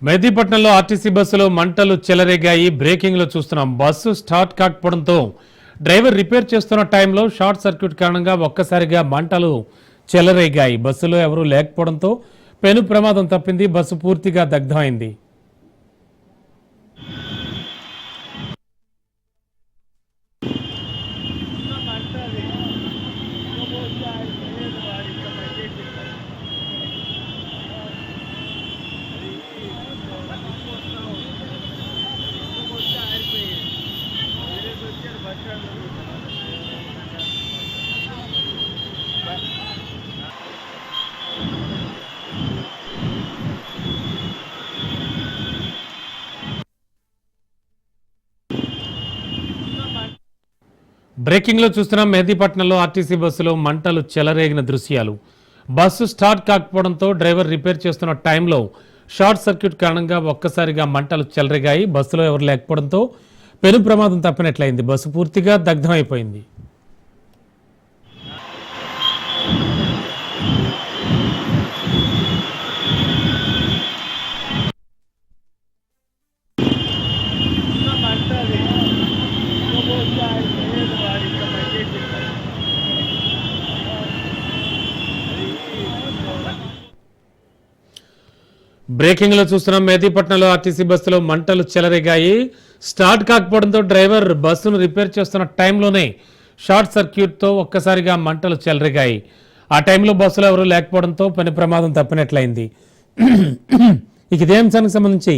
మెహదీపట్నంలో RTC బస్సులో మంటలు చెలరేగాయి. బ్రేకింగ్ లో చూస్తున్నాం. బస్సు స్టార్ట్ కాకపోవడంతో డ్రైవర్ రిపేర్ చేస్తున్న టైంలో షార్ట్ సర్క్యూట్ కారణంగా ఒక్కసారిగా మంటలు చెలరేగాయి. బస్సులో ఎవరూ లేకపోవడంతో పెను ప్రమాదం తప్పింది. బస్సు పూర్తిగా దగ్ధమైంది. బ్రేకింగ్ లో చూస్తున్నాం. మెహదీపట్నంలో ఆర్టీసీ బస్సులో మంటలు చెలరేగిన దృశ్యాలు. బస్సు స్టార్ట్ కాకపోవడంతో డ్రైవర్ రిపేర్ చేస్తున్న టైంలో షార్ట్ సర్క్యూట్ కారణంగా ఒక్కసారిగా మంటలు చెలరేగాయి. బస్సులో ఎవరు లేకపోవడంతో పెను ప్రమాదం తప్పినట్లయింది. బస్సు పూర్తిగా దగ్ధమైపోయింది. బ్రేకింగ్ లో చూస్తున్నాం. మెహదీపట్నంలో ఆర్టీసీ బస్సులో మంటలు చెలరేగాయి. స్టార్ట్ కాకపోవడంతో డ్రైవర్ బస్సును రిపేర్ చేస్తున్న టైంలోనే షార్ట్ సర్క్యూట్ తో ఒక్కసారిగా మంటలు చెలరేగాయి. ఆ టైంలో బస్సులో ఎవరూ లేకపోవడంతో పని ప్రమాదం తప్పినట్లయింది. ఇక ఇదే అంశానికి సంబంధించి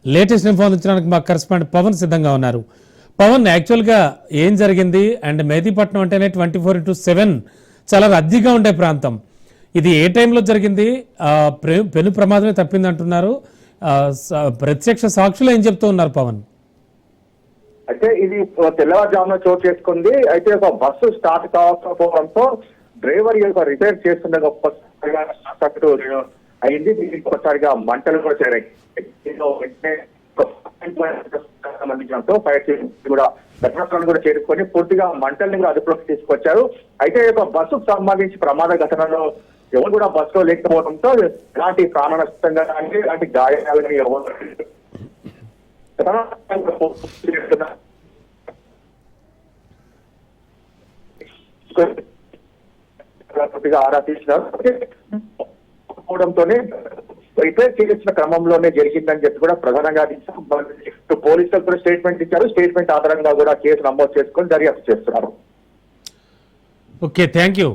లేటెస్ట్ ఇన్ఫర్మేషన్ ఇచ్చడానికి మా కరెస్పాండెంట్ పవన్ సిద్ధంగా ఉన్నారు. పవన్, యాక్చువల్గా ఏం జరిగింది? అండ్ మెహదీపట్నం అంటేనే 24/7 చాలా రద్దీగా ఉండే ప్రాంతం. ఇది ఏ టైంలో జరిగింది? పెను ప్రమాదమే తప్పింది అంటున్నారు. ప్రత్యక్ష సాక్షులు ఏం చెప్తూ ఉన్నారు పవన్? అయితే ఇది తెల్లవారుజామున చోటు చేసుకుంది. అయితే ఒక బస్సు స్టార్ట్ కాకపోవడంతో డ్రైవర్ యొక్క రిపేర్ చేస్తుండగా అయింది. దీనికి ఒకసారిగా మంటలు కూడా చేరాయి. సంబంధించినంతో ఫైర్ కూడా ఘటనాస్థలాన్ని కూడా చేరుకొని పూర్తిగా మంటల్ని కూడా అదుపులోకి తీసుకొచ్చారు. అయితే ఒక బస్సుకు సంబంధించి ప్రమాద ఘటనలో ఎవరు కూడా బస్సులో లేకపోవడంతో ఎలాంటి ప్రాణ నష్టం కానీ ఇలాంటి గాయాలు కానీ ఆరా తీసుకోవడంతోనే రిపేర్ చేసిన క్రమంలోనే జరిగిందని చెప్పి కూడా ప్రధానంగా పోలీసులు కూడా స్టేట్మెంట్ ఇచ్చారు. స్టేట్మెంట్ ఆధారంగా కూడా కేసు నమోదు చేసుకొని దర్యాప్తు చేస్తున్నారు. Okay, thank you.